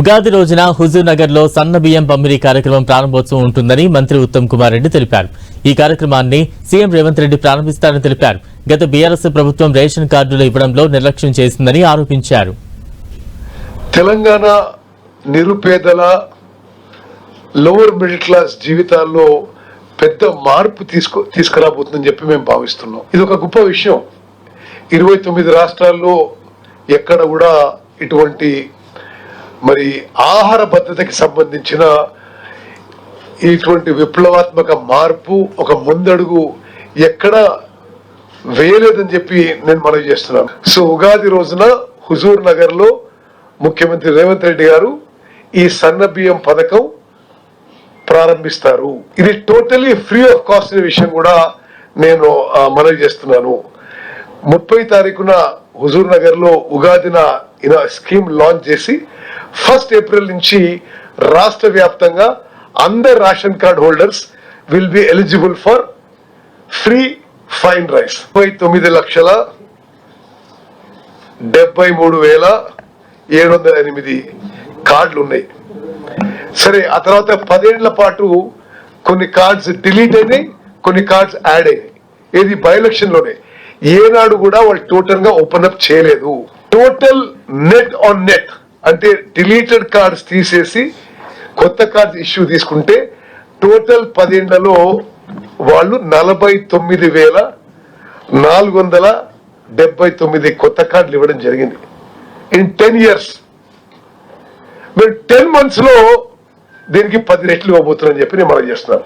ఉగాది రోజున హుజూర్ నగర్ లో సన్న బియ్యం పంపిణీ కార్యక్రమం ప్రారంభోత్సవం ఉంటుందని మంత్రి ఉత్తమ్ కుమార్ రెడ్డి తెలిపారు. ఈ కార్యక్రమాన్ని సీఎం రేవంత్ రెడ్డి ప్రారంభిస్తారని తెలిపారు. గత బీఆర్ఎస్ ప్రభుత్వం రేషన్ కార్డులు ఇవ్వడంలో నిర్లక్ష్యం చేసిందని ఆరోపించారు. తెలంగాణ నిరుపేదల లోవర్ మిడిల్ క్లాస్ జీవితాల్లో పెద్ద మార్పు తీసుకురాబోతుందని చెప్పి మేము భావిస్తున్నాం. ఇది ఒక గొప్ప విషయం. 29 రాష్ట్రాల్లో ఎక్కడ కూడా ఇటువంటి ఆహార భద్రతకి సంబంధించిన ఇటువంటి విప్లవాత్మక మార్పు ఒక ముందడుగు ఎక్కడ వేయలేదని చెప్పి నేను మనవి చేస్తున్నాను. సో ఉగాది రోజున హుజూర్ నగర్ లో ముఖ్యమంత్రి రేవంత్ రెడ్డి గారు ఈ సన్న బియ్యం పథకం ప్రారంభిస్తారు. ఇది టోటలీ ఫ్రీ ఆఫ్ కాస్ట్ అనే విషయం కూడా నేను మనవి చేస్తున్నాను. 30 తారీఖున హుజూర్ నగర్ లో ఉగాదిన స్కీమ్ లాంచ్ చేసి 1 ఏప్రిల్ నుంచి రాష్ట్ర వ్యాప్తంగా అందరు ration card holders will be eligible for free fine rice. 39,73,708 కార్డులు ఉన్నాయి. సరే, ఆ తర్వాత 10 ఏళ్ల పాటు కొన్ని కార్డ్స్ డిలీట్ అయినాయి, కొన్ని కార్డ్స్ యాడ్ అయినాయి. ఇది బై ఎలక్షన్ లోనే ఏనాడు కూడా వాళ్ళు టోటల్ గా ఓపెన్ అప్ చేయలేదు. టోటల్ నెట్ ఆన్ నెట్ అంటే డిలీటెడ్ కార్డ్స్ తీసేసి కొత్త కార్డ్స్ ఇష్యూ తీసుకుంటే టోటల్ 10 ఏళ్లలో వాళ్ళు 49,479 కొత్త కార్డులు ఇవ్వడం జరిగింది. In 10 years. మీరు 10 months లో దీనికి 10 రెట్లు ఇవ్వబోతున్నారని చెప్పి నేను మనం చేస్తున్నాను.